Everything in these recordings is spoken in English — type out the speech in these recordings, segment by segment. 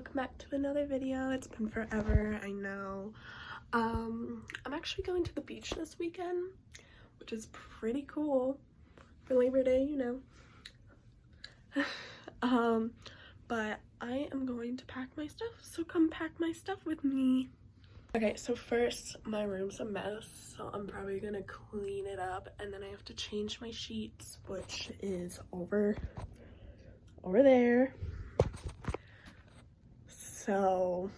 welcome back to another video. It's been forever, I know. I'm actually going to the beach this weekend, which is pretty cool for Labor Day, you know. But I am going to pack my stuff, so come pack my stuff with me. Okay, so first, my room's a mess, so I'm probably gonna clean it up, and then I have to change my sheets, which is over there. So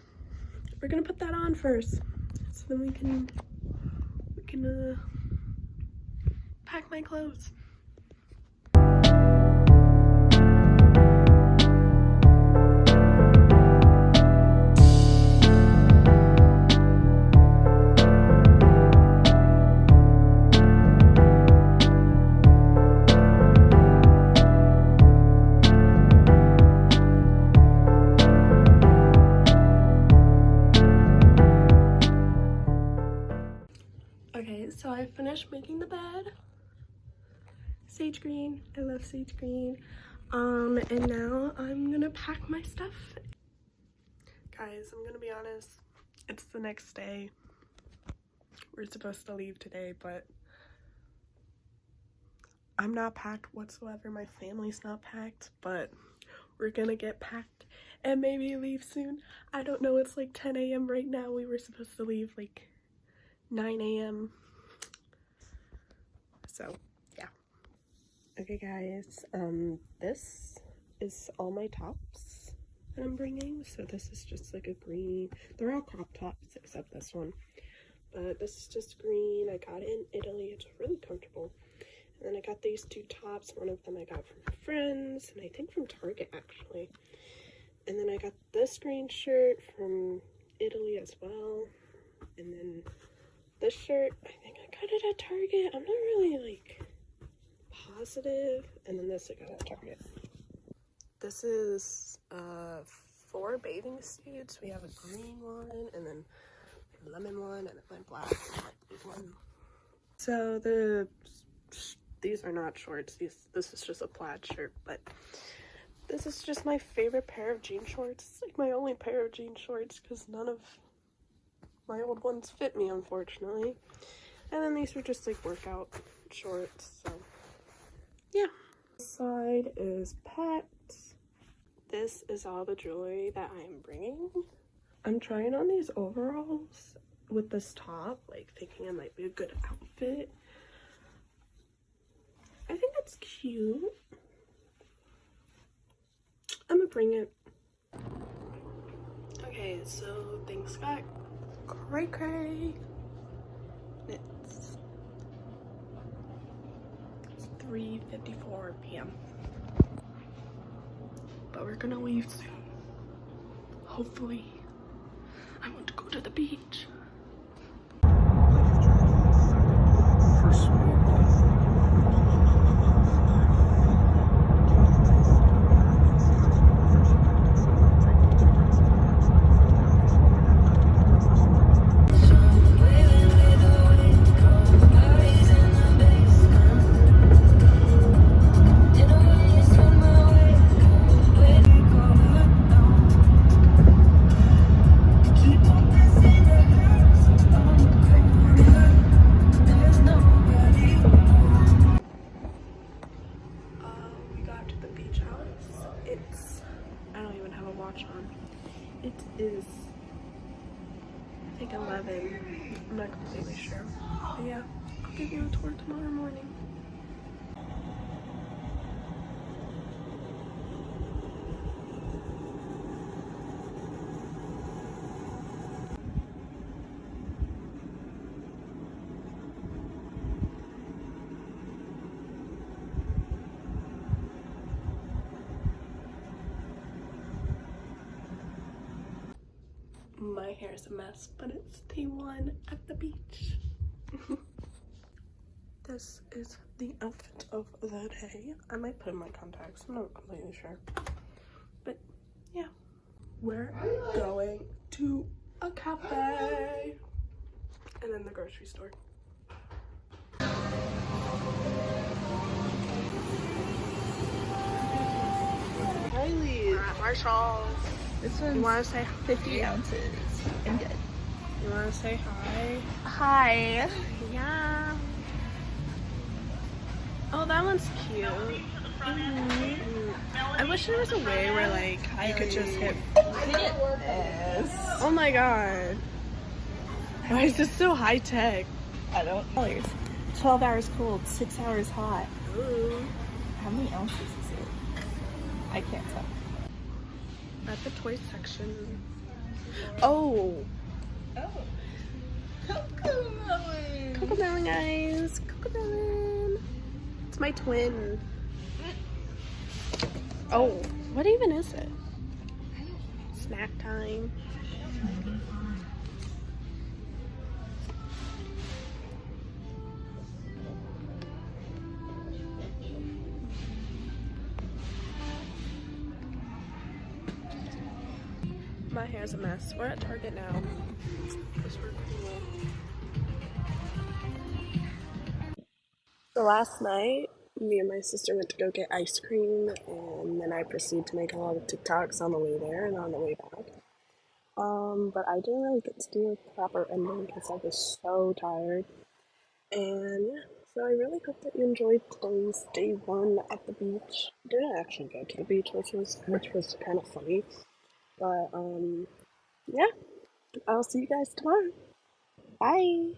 we're gonna put that on first, so then we can pack my clothes. Okay, so I finished making the bed. Sage green, I love sage green. And now I'm gonna pack my stuff. Guys, I'm gonna be honest, it's the next day. We're supposed to leave today, but I'm not packed whatsoever. My family's not packed, but we're gonna get packed and maybe leave soon. I don't know, it's like 10 a.m. right now. We were supposed to leave like 9 a.m. So yeah. Okay guys, this is all my tops that I'm bringing. So this is just like a green, they're all crop tops except this one, but this is just green. I got it in Italy, it's really comfortable. And then I got these two tops. One of them I got from friends, and I think from Target actually. And then I got this green shirt from Italy as well. And then this shirt, I think I got it at Target. I'm not really like positive. And then this I got at Target. This is 4 bathing suits. We have a green one, and then a lemon one, and then my black and my blue one. So these are not shorts. This is just a plaid shirt, but this is just my favorite pair of jean shorts. It's like my only pair of jean shorts because none of my old ones fit me, unfortunately. And then these were just like workout shorts, so yeah. This side is packed. This is all the jewelry that I'm bringing. I'm trying on these overalls with this top, like thinking it might be a good outfit. I think it's cute. I'm gonna bring it. Okay, so things got cray. It's 3:54 p.m. but we're gonna leave soon. Hopefully. I want to go to the beach. It is, I think 11. I'm not completely sure. But yeah, I'll give you a tour tomorrow morning. My hair is a mess, but it's day 1 at the beach. This is the outfit of the day. I might put in my contacts, I'm not completely sure. But yeah, we're going to a cafe and then the grocery store. Riley. We're at Marshall's. This You one's want to say 50 hi? ounces and good. You want to say hi? Hi. Yeah. Oh, that one's cute. I wish there was a way where like you could just hit. Yes. Oh my god. Why is this so high tech? I don't know. 12 hours cold, 6 hours hot. Ooh. How many ounces is it? I can't tell. At the toy section. Oh, Oh. Cocomelon. Cocomelon, guys. Cocomelon. It's my twin. Oh, what even is it? Snack time. My hair's a mess. We're at Target now. Because we're cool. So last night, me and my sister went to go get ice cream, and then I proceeded to make a lot of TikToks on the way there and on the way back. But I didn't really get to do a proper ending because I was so tired. And yeah, so I really hope that you enjoyed today's day one at the beach. I didn't actually go to the beach, which was kind of funny. But yeah, I'll see you guys tomorrow. Bye.